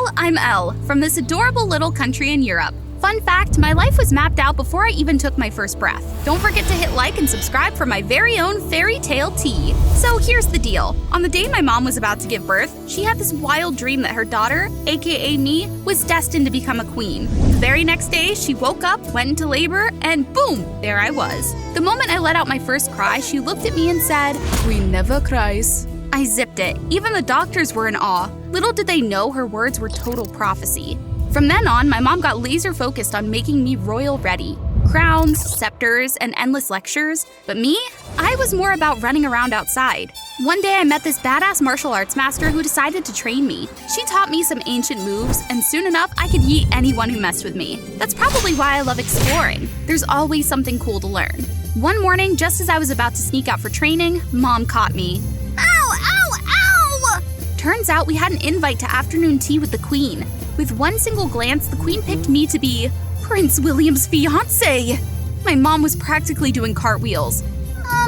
Well, I'm Elle, from this adorable little country in Europe. Fun fact, my life was mapped out before I even took my first breath. Don't forget to hit like and subscribe for my very own fairy tale tea. So here's the deal. On the day my mom was about to give birth, she had this wild dream that her daughter, aka me, was destined to become a queen. The very next day, she woke up, went into labor, and boom, there I was. The moment I let out my first cry, she looked at me and said, "Queen never cries." I zipped it. Even the doctors were in awe. Little did they know her words were total prophecy. From then on, my mom got laser focused on making me royal ready. Crowns, scepters, and endless lectures. But me? I was more about running around outside. One day I met this badass martial arts master who decided to train me. She taught me some ancient moves, and soon enough I could yeet anyone who messed with me. That's probably why I love exploring. There's always something cool to learn. One morning, just as I was about to sneak out for training, Mom caught me. Ow, ow, ow! Turns out we had an invite to afternoon tea with the Queen. With one single glance, the Queen picked me to be Prince William's fiancé. My mom was practically doing cartwheels.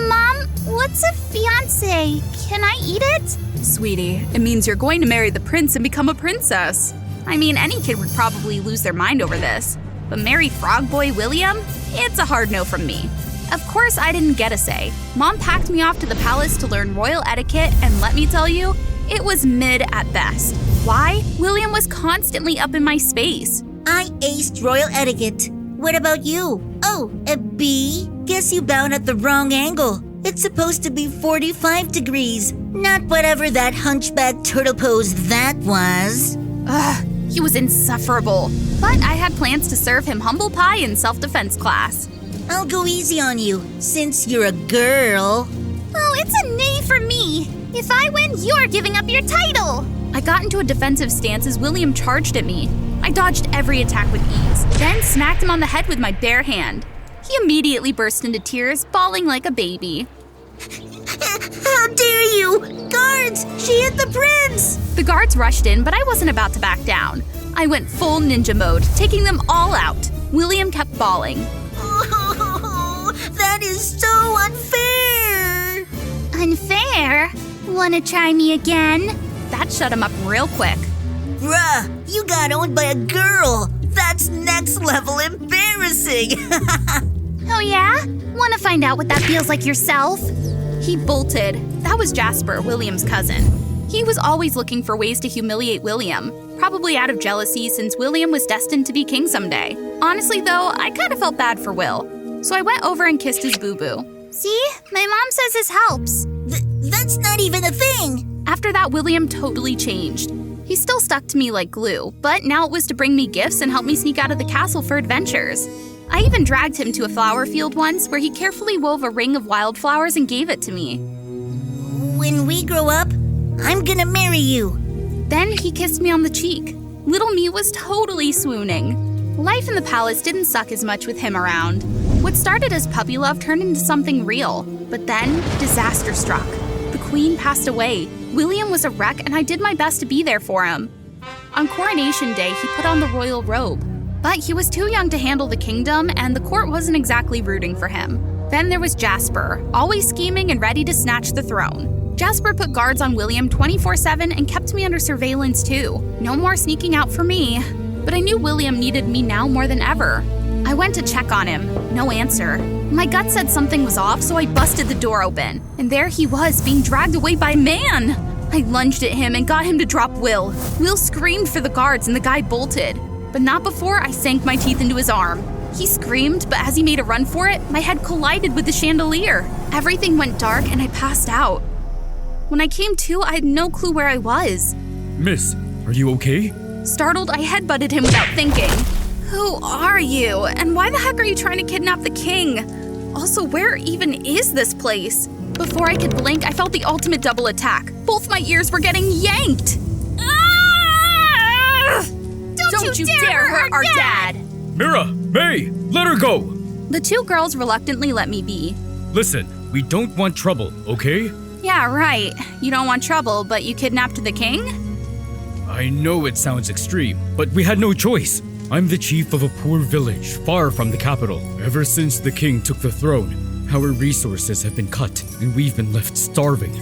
Mom, what's a fiancé? Can I eat it? Sweetie, it means you're going to marry the prince and become a princess. I mean, any kid would probably lose their mind over this. But marry Frog Boy William? It's a hard no from me. Of course, I didn't get a say. Mom packed me off to the palace to learn royal etiquette, and let me tell you, it was mid at best. Why? William was constantly up in my space. I aced royal etiquette. What about you? Oh, a B? Guess you bowed at the wrong angle. It's supposed to be 45 degrees, not whatever that hunchback turtle pose that was. Ugh, he was insufferable. But I had plans to serve him humble pie in self-defense class. I'll go easy on you, since you're a girl. Oh, it's a nay for me. If I win, you're giving up your title. I got into a defensive stance as William charged at me. I dodged every attack with ease, then smacked him on the head with my bare hand. He immediately burst into tears, bawling like a baby. How dare you! Guards! She hit the prince! The guards rushed in, but I wasn't about to back down. I went full ninja mode, taking them all out. William kept bawling. Oh, that is so unfair! Unfair? Wanna try me again? That shut him up real quick. Bruh, you got owned by a girl! That's next level embarrassing! Oh yeah? Wanna find out what that feels like yourself? He bolted. That was Jasper, William's cousin. He was always looking for ways to humiliate William, probably out of jealousy since William was destined to be king someday. Honestly though, I kind of felt bad for Will. So I went over and kissed his boo-boo. See? My mom says this helps. That's not even a thing! After that, William totally changed. He still stuck to me like glue, but now it was to bring me gifts and help me sneak out of the castle for adventures. I even dragged him to a flower field once where he carefully wove a ring of wildflowers and gave it to me. When we grow up, I'm gonna marry you. Then he kissed me on the cheek. Little me was totally swooning. Life in the palace didn't suck as much with him around. What started as puppy love turned into something real, but then disaster struck. The Queen passed away. William was a wreck, and I did my best to be there for him. On coronation day, he put on the royal robe. But he was too young to handle the kingdom, and the court wasn't exactly rooting for him. Then there was Jasper, always scheming and ready to snatch the throne. Jasper put guards on William 24/7 and kept me under surveillance too. No more sneaking out for me. But I knew William needed me now more than ever. I went to check on him. No answer. My gut said something was off, so I busted the door open. And there he was, being dragged away by a man. I lunged at him and got him to drop Will. Will screamed for the guards and the guy bolted. But not before I sank my teeth into his arm. He screamed, but as he made a run for it, my head collided with the chandelier. Everything went dark and I passed out. When I came to, I had no clue where I was. Miss, are you okay? Startled, I headbutted him without thinking. Who are you? And why the heck are you trying to kidnap the king? Also, where even is this place? Before I could blink, I felt the ultimate double attack. Both my ears were getting yanked. Ah! Don't you dare hurt our dad! Mira! May! Let her go! The two girls reluctantly let me be. Listen, we don't want trouble, okay? Yeah, right. You don't want trouble, but you kidnapped the king? I know it sounds extreme, but we had no choice. I'm the chief of a poor village far from the capital. Ever since the king took the throne, our resources have been cut and we've been left starving.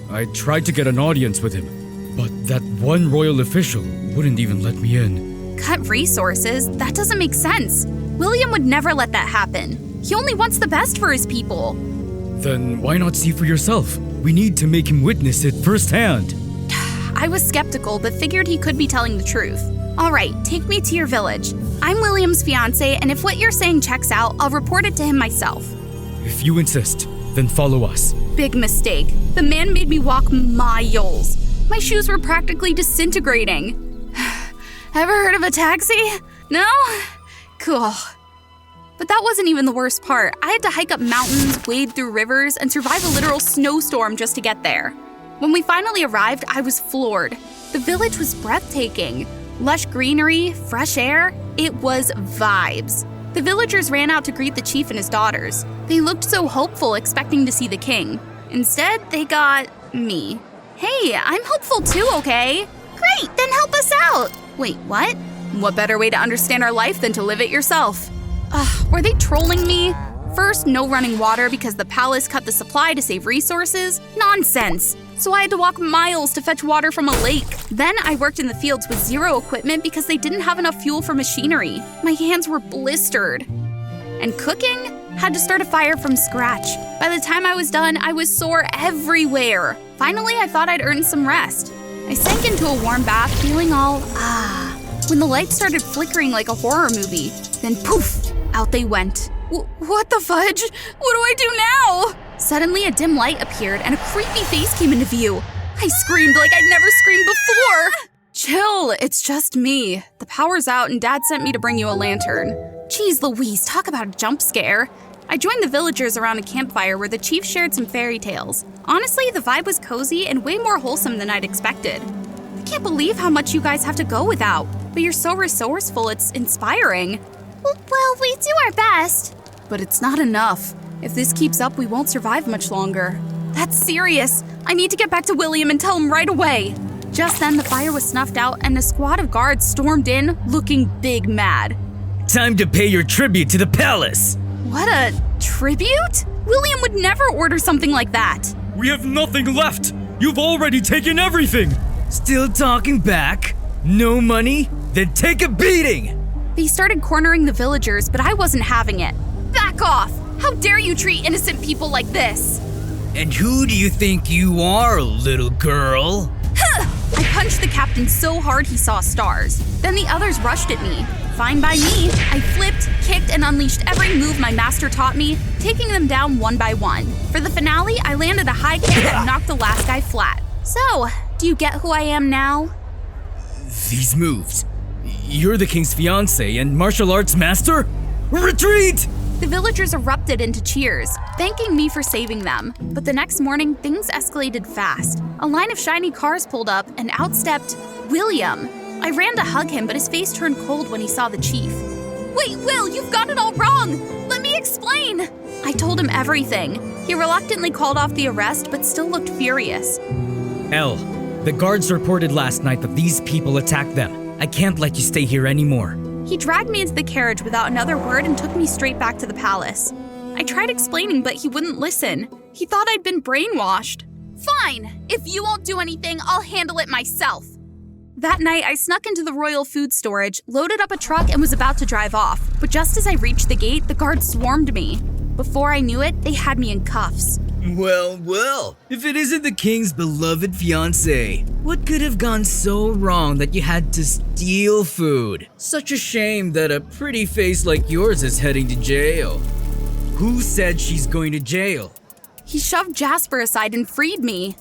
I tried to get an audience with him, But that one royal official wouldn't even let me in. Cut resources? That doesn't make sense. William would never let that happen. He only wants the best for his people. Then why not see for yourself? We need to make him witness it firsthand. I was skeptical, but figured he could be telling the truth. All right, take me to your village. I'm William's fiance, and if what you're saying checks out, I'll report it to him myself. If you insist, then follow us. Big mistake. The man made me walk miles. My shoes were practically disintegrating. Ever heard of a taxi? No? Cool. But that wasn't even the worst part. I had to hike up mountains, wade through rivers, and survive a literal snowstorm just to get there. When we finally arrived, I was floored. The village was breathtaking. Lush greenery, fresh air, it was vibes. The villagers ran out to greet the chief and his daughters. They looked so hopeful, expecting to see the king. Instead, they got me. Hey, I'm hopeful too, okay? Great, then help us out. Wait, what? What better way to understand our life than to live it yourself? Were they trolling me? First, no running water because the palace cut the supply to save resources? Nonsense! So I had to walk miles to fetch water from a lake. Then I worked in the fields with zero equipment because they didn't have enough fuel for machinery. My hands were blistered. And cooking? Had to start a fire from scratch. By the time I was done, I was sore everywhere. Finally, I thought I'd earned some rest. I sank into a warm bath, feeling all when the lights started flickering like a horror movie. Then poof, out they went. What the fudge? What do I do now? Suddenly, a dim light appeared and a creepy face came into view. I screamed like I'd never screamed before. Chill, it's just me. The power's out and Dad sent me to bring you a lantern. Jeez Louise, talk about a jump scare. I joined the villagers around a campfire where the chief shared some fairy tales. Honestly, the vibe was cozy and way more wholesome than I'd expected. I can't believe how much you guys have to go without, but you're so resourceful, it's inspiring. Well, we do our best. But it's not enough. If this keeps up, we won't survive much longer. That's serious. I need to get back to William and tell him right away. Just then, the fire was snuffed out and a squad of guards stormed in, looking big mad. Time to pay your tribute to the palace. What a tribute? William would never order something like that. We have nothing left. You've already taken everything. Still talking back? No money? Then take a beating! They started cornering the villagers, but I wasn't having it. Back off! How dare you treat innocent people like this? And who do you think you are, little girl? I punched the captain so hard he saw stars. Then the others rushed at me. Fine by me. I flipped, kicked, and unleashed every move my master taught me, taking them down one by one. For the finale, I landed a high kick that knocked the last guy flat. So, do you get who I am now? These moves. You're the king's fiancé and martial arts master? Retreat! The villagers erupted into cheers, thanking me for saving them. But the next morning, things escalated fast. A line of shiny cars pulled up, and out stepped William. I ran to hug him, but his face turned cold when he saw the chief. Wait, Will, you've got it all wrong! Let me explain! I told him everything. He reluctantly called off the arrest, but still looked furious. Elle, the guards reported last night that these people attacked them. I can't let you stay here anymore. He dragged me into the carriage without another word and took me straight back to the palace. I tried explaining, but he wouldn't listen. He thought I'd been brainwashed. Fine! If you won't do anything, I'll handle it myself. That night, I snuck into the royal food storage, loaded up a truck, and was about to drive off. But just as I reached the gate, the guards swarmed me. Before I knew it, they had me in cuffs. Well, if it isn't the king's beloved fiancé, what could have gone so wrong that you had to steal food? Such a shame that a pretty face like yours is heading to jail. Who said she's going to jail? He shoved Jasper aside and freed me.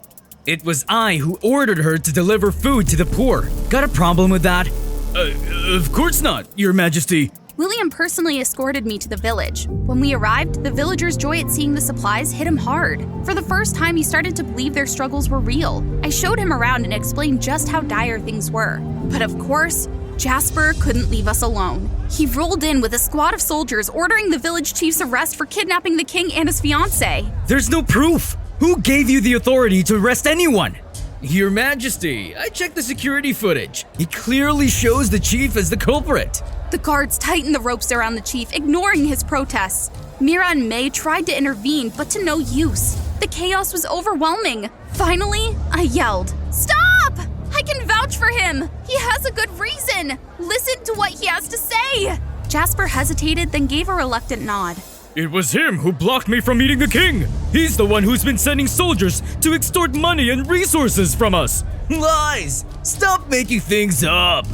It was I who ordered her to deliver food to the poor. Got a problem with that? Of course not, Your Majesty. William personally escorted me to the village. When we arrived, the villagers' joy at seeing the supplies hit him hard. For the first time, he started to believe their struggles were real. I showed him around and explained just how dire things were. But of course, Jasper couldn't leave us alone. He rolled in with a squad of soldiers ordering the village chief's arrest for kidnapping the king and his fiancée. There's no proof! Who gave you the authority to arrest anyone? Your Majesty, I checked the security footage. It clearly shows the chief as the culprit. The guards tightened the ropes around the chief, ignoring his protests. Mira and May tried to intervene, but to no use. The chaos was overwhelming. Finally, I yelled, "Stop! I can vouch for him. He has a good reason. Listen to what he has to say. Jasper hesitated, then gave a reluctant nod. It was him who blocked me from meeting the king. He's the one who's been sending soldiers to extort money and resources from us. Lies! Stop making things up!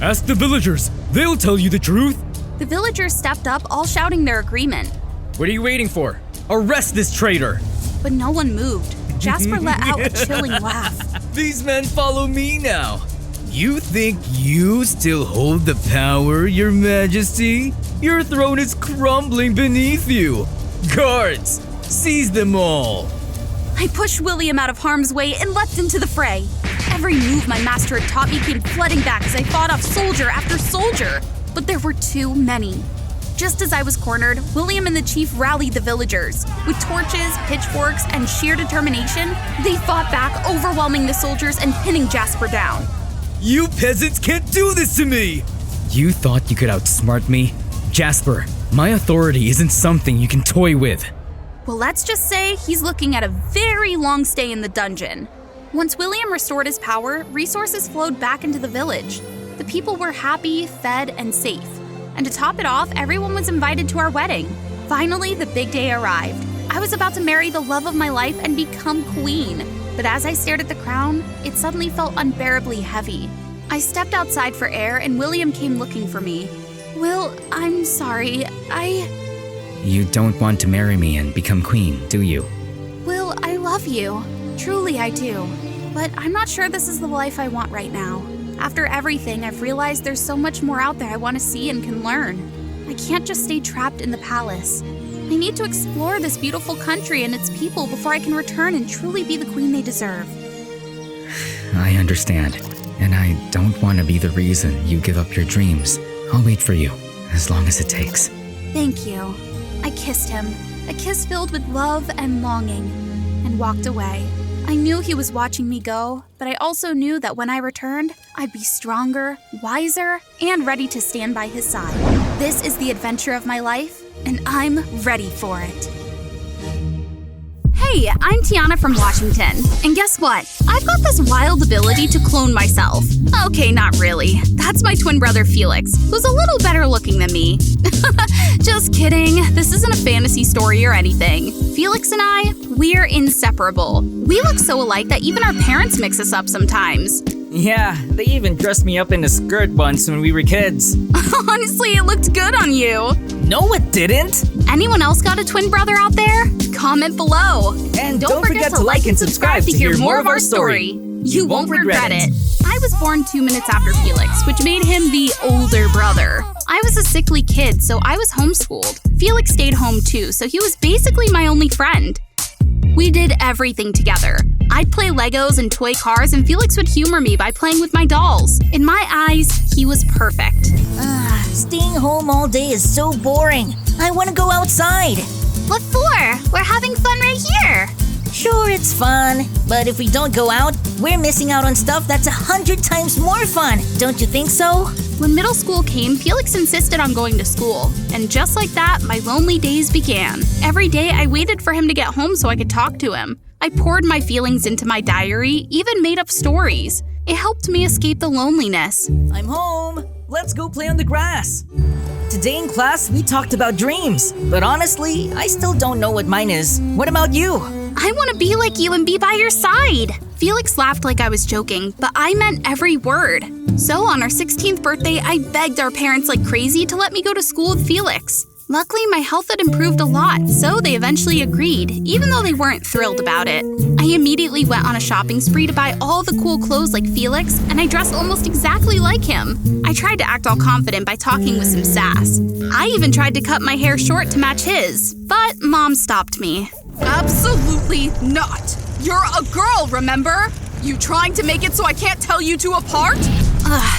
Ask the villagers. They'll tell you the truth. The villagers stepped up, all shouting their agreement. What are you waiting for? Arrest this traitor! But no one moved. Jasper let out a chilling laugh. These men follow me now. You think you still hold the power, your majesty? Your throne is crumbling beneath you. Guards, seize them all. I pushed William out of harm's way and leapt into the fray. Every move my master had taught me came flooding back as I fought off soldier after soldier. But there were too many. Just as I was cornered, William and the chief rallied the villagers. With torches, pitchforks, and sheer determination, they fought back, overwhelming the soldiers and pinning Jasper down. You peasants can't do this to me! You thought you could outsmart me? Jasper, my authority isn't something you can toy with. Well, let's just say he's looking at a very long stay in the dungeon. Once William restored his power, resources flowed back into the village. The people were happy, fed, and safe. And to top it off, everyone was invited to our wedding. Finally, the big day arrived. I was about to marry the love of my life and become queen. But as I stared at the crown, it suddenly felt unbearably heavy. I stepped outside for air and William came looking for me. Will, I'm sorry, You don't want to marry me and become queen, do you? Will, I love you. Truly I do. But I'm not sure this is the life I want right now. After everything, I've realized there's so much more out there I want to see and can learn. I can't just stay trapped in the palace. I need to explore this beautiful country and its people before I can return and truly be the queen they deserve. I understand, and I don't want to be the reason you give up your dreams. I'll wait for you, as long as it takes. Thank you. I kissed him, a kiss filled with love and longing, and walked away. I knew he was watching me go, but I also knew that when I returned, I'd be stronger, wiser, and ready to stand by his side. This is the adventure of my life, and I'm ready for it. Hey, I'm Tiana from Washington, and guess what? I've got this wild ability to clone myself. Okay, not really. That's my twin brother Felix, who's a little better looking than me. Just kidding. This isn't a fantasy story or anything. Felix and I, we're inseparable. We look so alike that even our parents mix us up sometimes. Yeah, they even dressed me up in a skirt once when we were kids. Honestly, it looked good on you. No, it didn't! Anyone else got a twin brother out there? Comment below. And don't forget to like and subscribe to hear more of our story. You won't regret it. I was born 2 minutes after Felix, which made him the older brother. I was a sickly kid, so I was homeschooled. Felix stayed home too, so he was basically my only friend. We did everything together. I'd play Legos and toy cars, and Felix would humor me by playing with my dolls. In my eyes, he was perfect. Staying home all day is so boring. I want to go outside. What for? We're having fun right here. Sure, it's fun, but if we don't go out, we're missing out on stuff that's 100 times more fun. Don't you think so? When middle school came, Felix insisted on going to school. And just like that, my lonely days began. Every day, I waited for him to get home so I could talk to him. I poured my feelings into my diary, even made up stories. It helped me escape the loneliness. I'm home! Let's go play on the grass! Today in class, we talked about dreams. But honestly, I still don't know what mine is. What about you? I want to be like you and be by your side. Felix laughed like I was joking, but I meant every word. So on our 16th birthday, I begged our parents like crazy to let me go to school with Felix. Luckily, my health had improved a lot, so they eventually agreed, even though they weren't thrilled about it. I immediately went on a shopping spree to buy all the cool clothes like Felix, and I dressed almost exactly like him. I tried to act all confident by talking with some sass. I even tried to cut my hair short to match his, but Mom stopped me. Absolutely not! You're a girl, remember? You trying to make it so I can't tell you two apart?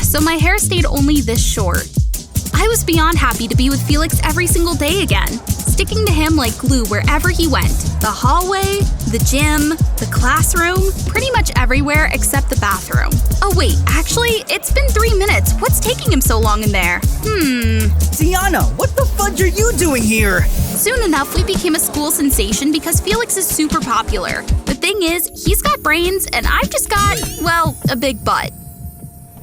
So my hair stayed only this short. I was beyond happy to be with Felix every single day again, sticking to him like glue wherever he went. The hallway, the gym, the classroom, pretty much everywhere except the bathroom. Oh wait, actually, it's been 3 minutes. What's taking him so long in there? Tiana, what the fudge are you doing here? Soon enough, we became a school sensation because Felix is super popular. The thing is, he's got brains and I've just got, well, a big butt.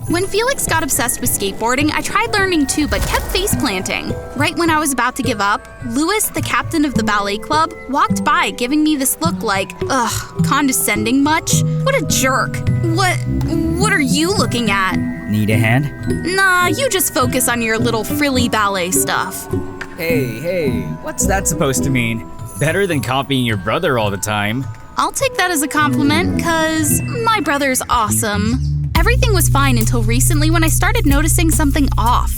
When Felix got obsessed with skateboarding, I tried learning too, but kept face planting. Right when I was about to give up, Louis, the captain of the ballet club, walked by giving me this look like, ugh, condescending much? What a jerk. What are you looking at? Need a hand? Nah, you just focus on your little frilly ballet stuff. Hey, what's that supposed to mean? Better than copying your brother all the time. I'll take that as a compliment, 'cause my brother's awesome. Everything was fine until recently when I started noticing something off.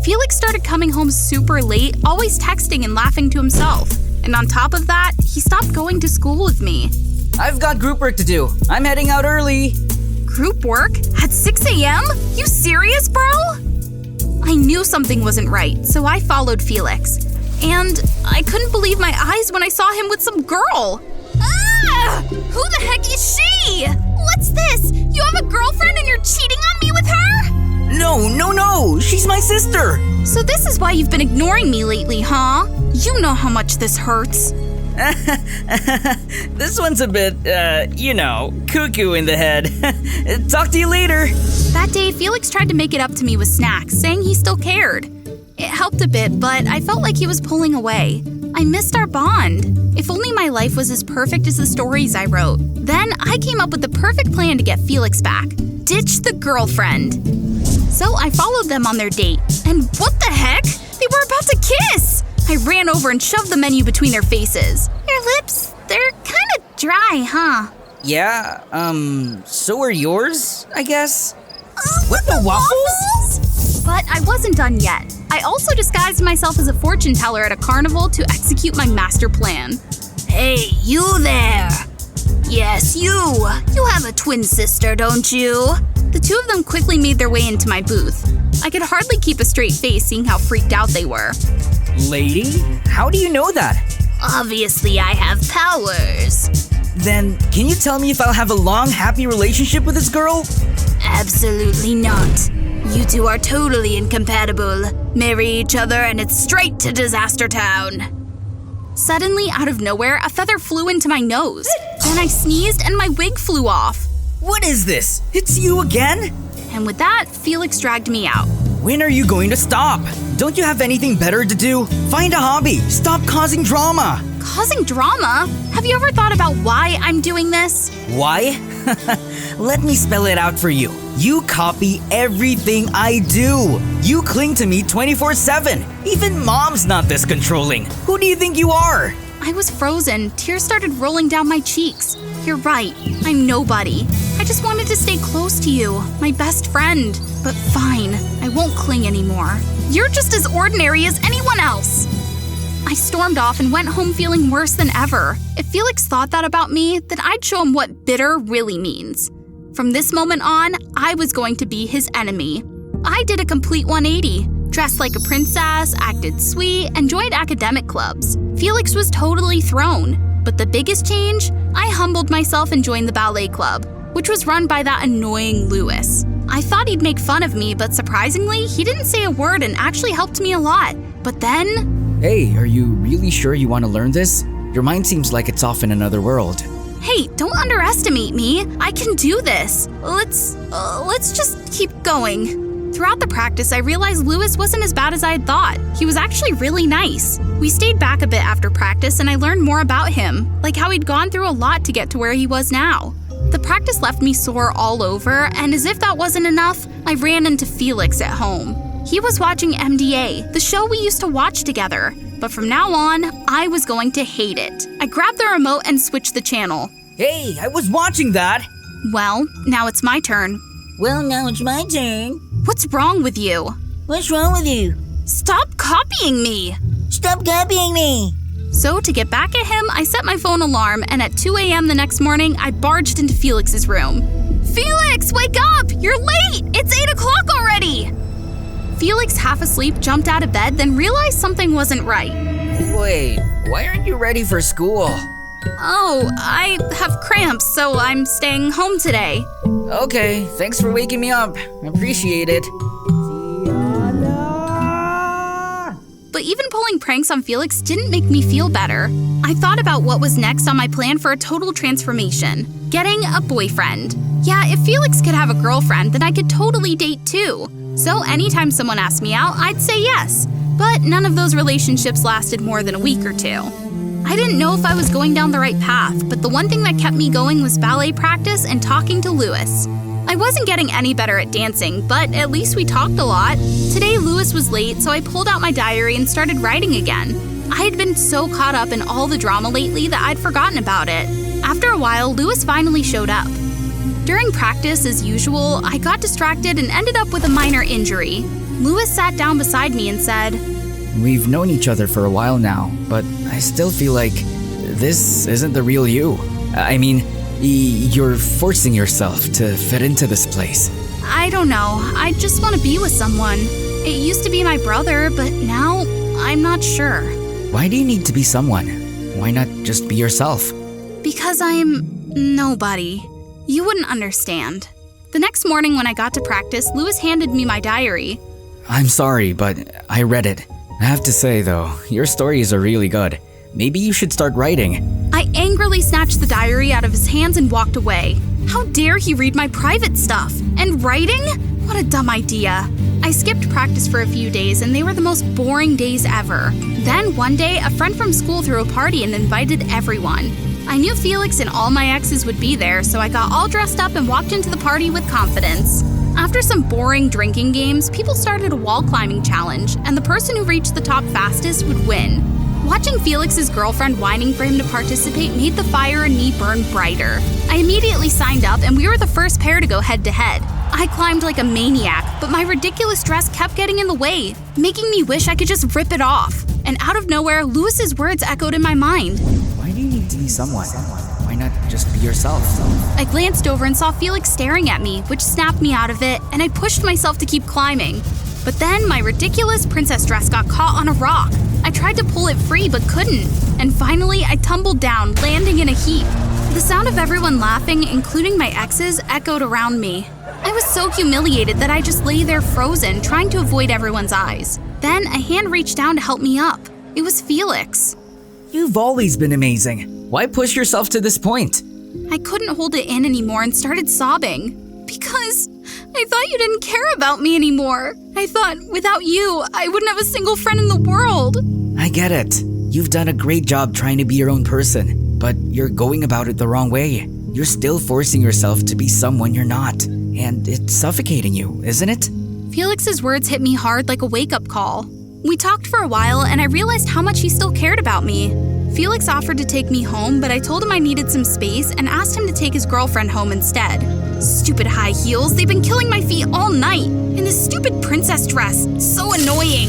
Felix started coming home super late, always texting and laughing to himself. And on top of that, he stopped going to school with me. I've got group work to do. I'm heading out early. Group work? At 6 a.m.? You serious, bro? I knew something wasn't right, so I followed Felix. And I couldn't believe my eyes when I saw him with some girl. Ah! Who the heck is she? What's this? You have a girlfriend and you're cheating on me with her? No. She's my sister. So this is why you've been ignoring me lately, huh? You know how much this hurts. This one's a bit, cuckoo in the head. Talk to you later. That day, Felix tried to make it up to me with snacks, saying he still cared. It helped a bit, but I felt like he was pulling away. I missed our bond. If only my life was as perfect as the stories I wrote. Then I came up with the perfect plan to get Felix back. Ditch the girlfriend. So I followed them on their date. And what the heck? They were about to kiss! I ran over and shoved the menu between their faces. Your lips, they're kind of dry, huh? Yeah, so are yours, I guess? What the waffles? But I wasn't done yet. I also disguised myself as a fortune teller at a carnival to execute my master plan. Hey, you there! Yes, you! You have a twin sister, don't you? The two of them quickly made their way into my booth. I could hardly keep a straight face seeing how freaked out they were. Lady? How do you know that? Obviously, I have powers. Then, can you tell me if I'll have a long, happy relationship with this girl? Absolutely not. You two are totally incompatible. Marry each other and it's straight to Disaster Town. Suddenly, out of nowhere, a feather flew into my nose. Then I sneezed and my wig flew off. What is this? It's you again? And with that, Felix dragged me out. When are you going to stop? Don't you have anything better to do? Find a hobby. Stop causing drama. Causing drama? Have you ever thought about why I'm doing this? Why? Let me spell it out for you. You copy everything I do. You cling to me 24/7. Even mom's not this controlling. Who do you think you are? I was frozen. Tears started rolling down my cheeks. You're right. I'm nobody. I just wanted to stay close to you, my best friend. But fine, I won't cling anymore. You're just as ordinary as anyone else. I stormed off and went home feeling worse than ever. If Felix thought that about me, then I'd show him what bitter really means. From this moment on, I was going to be his enemy. I did a complete 180. Dressed like a princess, acted sweet, and joined academic clubs. Felix was totally thrown. But the biggest change? I humbled myself and joined the ballet club, which was run by that annoying Louis. I thought he'd make fun of me, but surprisingly, he didn't say a word and actually helped me a lot. But then… Hey, are you really sure you want to learn this? Your mind seems like it's off in another world. Hey, don't underestimate me. I can do this. Let's just keep going. Throughout the practice, I realized Louis wasn't as bad as I had thought. He was actually really nice. We stayed back a bit after practice and I learned more about him, like how he'd gone through a lot to get to where he was now. The practice left me sore all over, and as if that wasn't enough, I ran into Felix at home. He was watching MDA, the show we used to watch together. But from now on, I was going to hate it. I grabbed the remote and switched the channel. Hey, I was watching that! Well, now it's my turn. Well, now it's my turn. What's wrong with you? What's wrong with you? Stop copying me! Stop copying me! So to get back at him, I set my phone alarm, and at 2 a.m. the next morning, I barged into Felix's room. Felix, wake up! You're late! It's 8 o'clock already! Felix, half asleep, jumped out of bed, then realized something wasn't right. Wait, why aren't you ready for school? Oh, I have cramps, so I'm staying home today. Okay, thanks for waking me up. Appreciate it. But even pulling pranks on Felix didn't make me feel better. I thought about what was next on my plan for a total transformation. Getting a boyfriend. Yeah, if Felix could have a girlfriend, then I could totally date too. So anytime someone asked me out, I'd say yes. But none of those relationships lasted more than a week or two. I didn't know if I was going down the right path, but the one thing that kept me going was ballet practice and talking to Louis. I wasn't getting any better at dancing, but at least we talked a lot. Today, Louis was late, so I pulled out my diary and started writing again. I had been so caught up in all the drama lately that I'd forgotten about it. After a while, Louis finally showed up. During practice, as usual, I got distracted and ended up with a minor injury. Louis sat down beside me and said, We've known each other for a while now, but I still feel like this isn't the real you. I mean, you're forcing yourself to fit into this place. I don't know. I just want to be with someone. It used to be my brother, but now I'm not sure. Why do you need to be someone? Why not just be yourself? Because I'm nobody. You wouldn't understand. The next morning when I got to practice, Louis handed me my diary. I'm sorry, but I read it. I have to say though, your stories are really good. Maybe you should start writing. I angrily snatched the diary out of his hands and walked away. How dare he read my private stuff? And writing? What a dumb idea. I skipped practice for a few days and they were the most boring days ever. Then one day, a friend from school threw a party and invited everyone. I knew Felix and all my exes would be there, so I got all dressed up and walked into the party with confidence. After some boring drinking games, people started a wall climbing challenge, and the person who reached the top fastest would win. Watching Felix's girlfriend whining for him to participate made the fire in me burn brighter. I immediately signed up, and we were the first pair to go head-to-head. I climbed like a maniac, but my ridiculous dress kept getting in the way, making me wish I could just rip it off. And out of nowhere, Louis's words echoed in my mind. Why do you need to be someone? Why not just be yourself? I glanced over and saw Felix staring at me, which snapped me out of it, and I pushed myself to keep climbing. But then my ridiculous princess dress got caught on a rock. I tried to pull it free but couldn't, and finally I tumbled down, landing in a heap. The sound of everyone laughing, including my exes, echoed around me. I was so humiliated that I just lay there frozen, trying to avoid everyone's eyes. Then a hand reached down to help me up. It was Felix. You've always been amazing. Why push yourself to this point? I couldn't hold it in anymore and started sobbing. Because I thought you didn't care about me anymore. I thought without you, I wouldn't have a single friend in the world. I get it. You've done a great job trying to be your own person, but you're going about it the wrong way. You're still forcing yourself to be someone you're not, and it's suffocating you, isn't it? Felix's words hit me hard like a wake-up call. We talked for a while, and I realized how much he still cared about me. Felix offered to take me home, but I told him I needed some space and asked him to take his girlfriend home instead. Stupid high heels, they've been killing my feet all night. And this stupid princess dress, so annoying.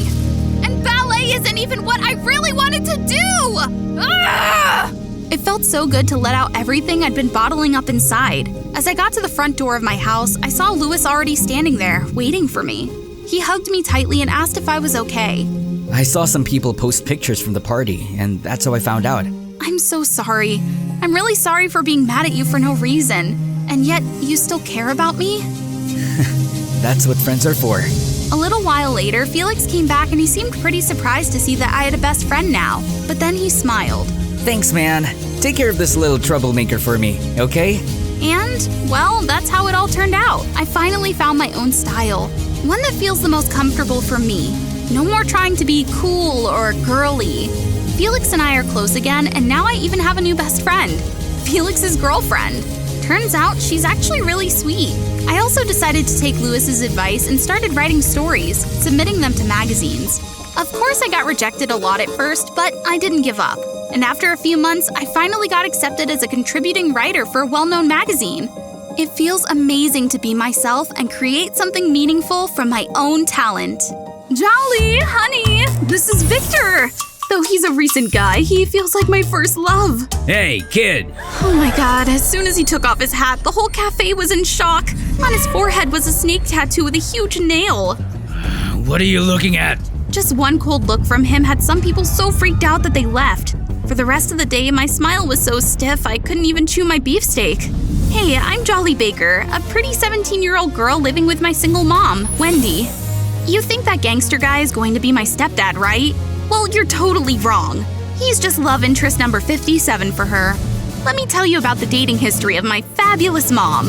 And ballet isn't even what I really wanted to do! Ah! It felt so good to let out everything I'd been bottling up inside. As I got to the front door of my house, I saw Louis already standing there, waiting for me. He hugged me tightly and asked if I was okay. I saw some people post pictures from the party, and that's how I found out. I'm so sorry. I'm really sorry for being mad at you for no reason. And yet, you still care about me? That's what friends are for. A little while later, Felix came back and he seemed pretty surprised to see that I had a best friend now. But then he smiled. Thanks, man. Take care of this little troublemaker for me, okay? And, well, that's how it all turned out. I finally found my own style. One that feels the most comfortable for me. No more trying to be cool or girly. Felix and I are close again, and now I even have a new best friend. Felix's girlfriend. Turns out she's actually really sweet. I also decided to take Louis's advice and started writing stories, submitting them to magazines. Of course I got rejected a lot at first, but I didn't give up. And after a few months, I finally got accepted as a contributing writer for a well-known magazine. It feels amazing to be myself and create something meaningful from my own talent. Jolly, honey, this is Victor. Though he's a recent guy, he feels like my first love. Hey, kid. Oh my god, as soon as he took off his hat, the whole cafe was in shock. On his forehead was a snake tattoo with a huge nail. What are you looking at? Just one cold look from him had some people so freaked out that they left. For the rest of the day, my smile was so stiff I couldn't even chew my beefsteak. Hey, I'm Jolly Baker, a pretty 17-year-old girl living with my single mom, Wendy. You think that gangster guy is going to be my stepdad, right? Well, you're totally wrong. He's just love interest number 57 for her. Let me tell you about the dating history of my fabulous mom.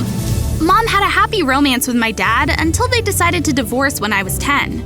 Mom had a happy romance with my dad until they decided to divorce when I was 10.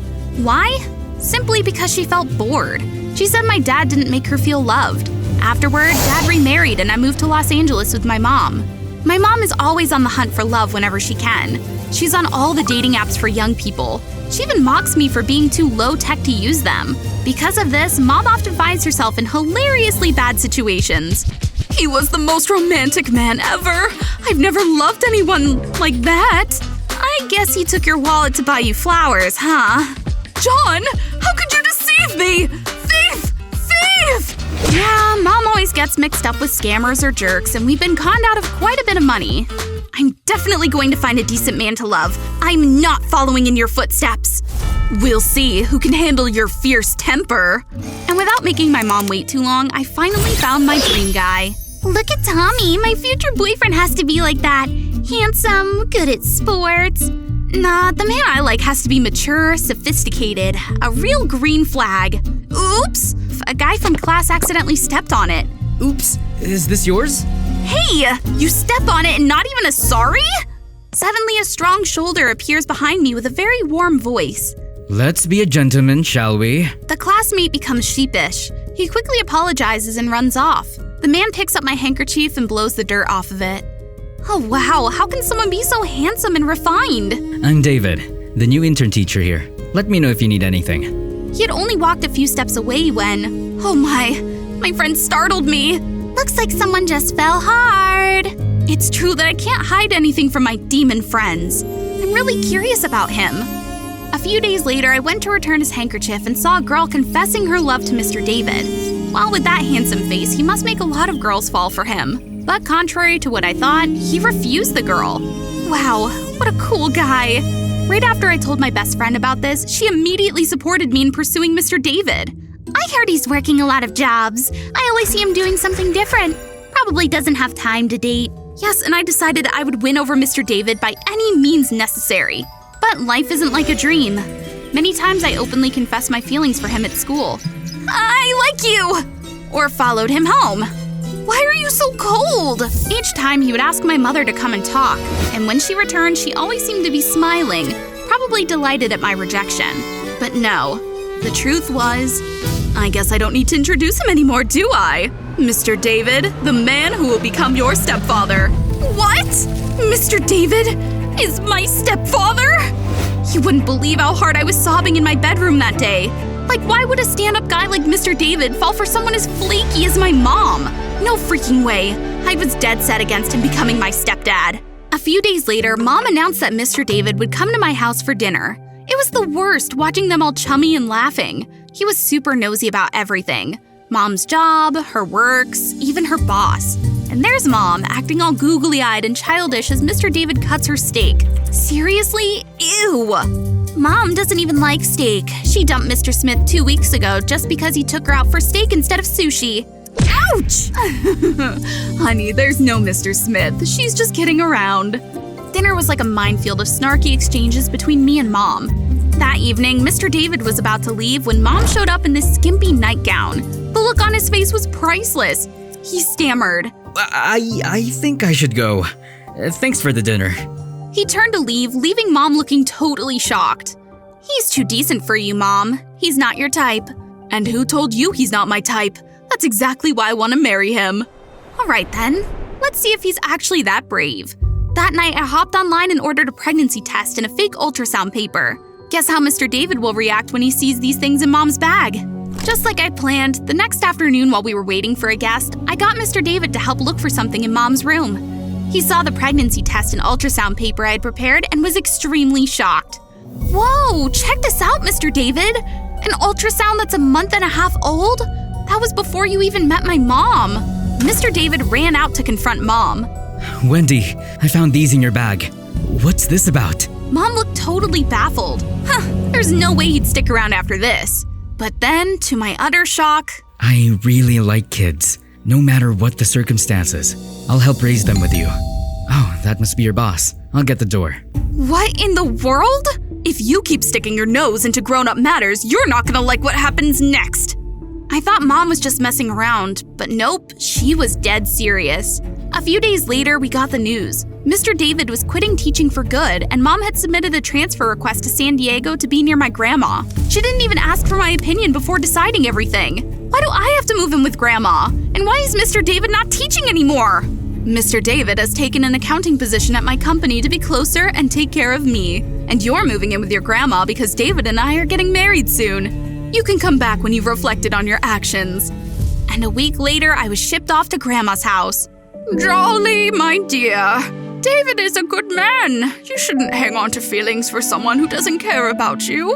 Why? Simply because she felt bored. She said my dad didn't make her feel loved. Afterward, Dad remarried and I moved to Los Angeles with my mom. My mom is always on the hunt for love whenever she can. She's on all the dating apps for young people. She even mocks me for being too low-tech to use them. Because of this, Mom often finds herself in hilariously bad situations. He was the most romantic man ever. I've never loved anyone like that. I guess he took your wallet to buy you flowers, huh? John, how could you deceive me? Thief! Thief! Yeah, Mom always gets mixed up with scammers or jerks, and we've been conned out of quite a bit of money. I'm definitely going to find a decent man to love. I'm not following in your footsteps. We'll see who can handle your fierce temper. And without making my mom wait too long, I finally found my dream guy. Look at Tommy. My future boyfriend has to be like that. Handsome, good at sports. Nah, the man I like has to be mature, sophisticated, a real green flag. Oops! A guy from class accidentally stepped on it. Oops, is this yours? Hey! You step on it and not even a sorry? Suddenly a strong shoulder appears behind me with a very warm voice. Let's be a gentleman, shall we? The classmate becomes sheepish. He quickly apologizes and runs off. The man picks up my handkerchief and blows the dirt off of it. Oh wow, how can someone be so handsome and refined? I'm David, the new intern teacher here. Let me know if you need anything. He had only walked a few steps away when… Oh my friend startled me. Looks like someone just fell hard. It's true that I can't hide anything from my demon friends. I'm really curious about him. A few days later, I went to return his handkerchief and saw a girl confessing her love to Mr. David. While with that handsome face, he must make a lot of girls fall for him. But contrary to what I thought, he refused the girl. Wow, what a cool guy. Right after I told my best friend about this, she immediately supported me in pursuing Mr. David. I heard he's working a lot of jobs. I always see him doing something different. Probably doesn't have time to date. Yes, and I decided I would win over Mr. David by any means necessary. But life isn't like a dream. Many times I openly confessed my feelings for him at school. I like you! Or followed him home. Why are you so cold? Each time he would ask my mother to come and talk, and when she returned, she always seemed to be smiling, probably delighted at my rejection. But no, the truth was, I guess I don't need to introduce him anymore, do I? Mr. David, the man who will become your stepfather. What? Mr. David is my stepfather? You wouldn't believe how hard I was sobbing in my bedroom that day. Like, why would a stand-up guy like Mr. David fall for someone as flaky as my mom? No freaking way. I was dead set against him becoming my stepdad. A few days later, Mom announced that Mr. David would come to my house for dinner. It was the worst, watching them all chummy and laughing. He was super nosy about everything. Mom's job, her works, even her boss. And there's Mom, acting all googly-eyed and childish as Mr. David cuts her steak. Seriously? Ew! Mom doesn't even like steak. She dumped Mr. Smith 2 weeks ago just because he took her out for steak instead of sushi. Ouch! Honey, there's no Mr. Smith. She's just kidding around. Dinner was like a minefield of snarky exchanges between me and Mom. That evening, Mr. David was about to leave when Mom showed up in this skimpy nightgown. The look on his face was priceless. He stammered. I think I should go. Thanks for the dinner. He turned to leave, leaving Mom looking totally shocked. He's too decent for you, Mom. He's not your type. And who told you he's not my type? That's exactly why I want to marry him. All right then, let's see if he's actually that brave. That night, I hopped online and ordered a pregnancy test and a fake ultrasound paper. Guess how Mr. David will react when he sees these things in Mom's bag. Just like I planned, the next afternoon while we were waiting for a guest, I got Mr. David to help look for something in Mom's room. He saw the pregnancy test and ultrasound paper I had prepared and was extremely shocked. Whoa, check this out, Mr. David! An ultrasound that's a month and a half old? That was before you even met my mom. Mr. David ran out to confront Mom. Wendy, I found these in your bag. What's this about? Mom looked totally baffled. There's no way he'd stick around after this. But then, to my utter shock… I really like kids. No matter what the circumstances, I'll help raise them with you. Oh, that must be your boss. I'll get the door. What in the world? If you keep sticking your nose into grown-up matters, you're not gonna like what happens next. I thought Mom was just messing around, but nope, she was dead serious. A few days later, we got the news. Mr. David was quitting teaching for good, and Mom had submitted a transfer request to San Diego to be near my grandma. She didn't even ask for my opinion before deciding everything. Why do I have to move in with Grandma? And why is Mr. David not teaching anymore? Mr. David has taken an accounting position at my company to be closer and take care of me. And you're moving in with your grandma because David and I are getting married soon. You can come back when you've reflected on your actions. And a week later, I was shipped off to Grandma's house. Jolly, my dear. David is a good man. You shouldn't hang on to feelings for someone who doesn't care about you.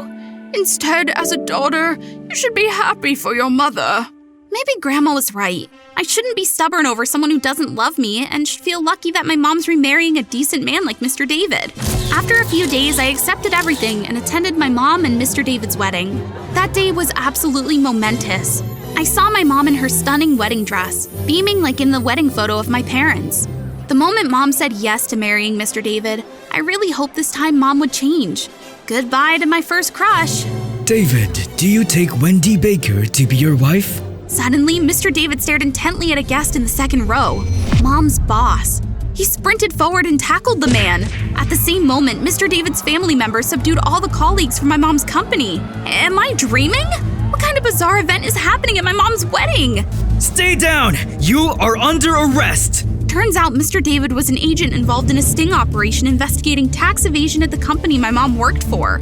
Instead, as a daughter, you should be happy for your mother. Maybe Grandma was right. I shouldn't be stubborn over someone who doesn't love me and should feel lucky that my mom's remarrying a decent man like Mr. David. After a few days, I accepted everything and attended my mom and Mr. David's wedding. That day was absolutely momentous. I saw my mom in her stunning wedding dress, beaming like in the wedding photo of my parents. The moment Mom said yes to marrying Mr. David, I really hoped this time Mom would change. Goodbye to my first crush. David, do you take Wendy Baker to be your wife? Suddenly, Mr. David stared intently at a guest in the second row, Mom's boss. He sprinted forward and tackled the man. At the same moment, Mr. David's family members subdued all the colleagues from my mom's company. Am I dreaming? What kind of bizarre event is happening at my mom's wedding? Stay down! You are under arrest! Turns out Mr. David was an agent involved in a sting operation investigating tax evasion at the company my mom worked for.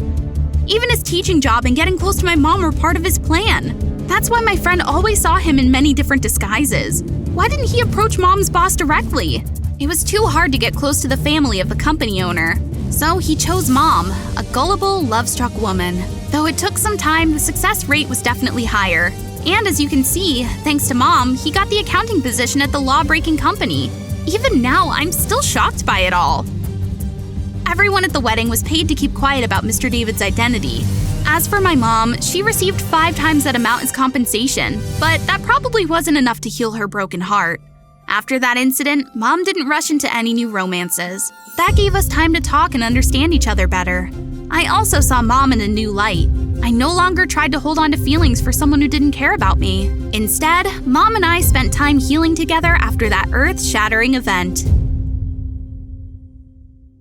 Even his teaching job and getting close to my mom were part of his plan. That's why my friend always saw him in many different disguises. Why didn't he approach Mom's boss directly? It was too hard to get close to the family of the company owner. So he chose Mom, a gullible, love-struck woman. Though it took some time, the success rate was definitely higher. And as you can see, thanks to Mom, he got the accounting position at the law-breaking company. Even now, I'm still shocked by it all. Everyone at the wedding was paid to keep quiet about Mr. David's identity. As for my mom, she received 5 times that amount as compensation, but that probably wasn't enough to heal her broken heart. After that incident, Mom didn't rush into any new romances. That gave us time to talk and understand each other better. I also saw Mom in a new light. I no longer tried to hold on to feelings for someone who didn't care about me. Instead, Mom and I spent time healing together after that earth-shattering event.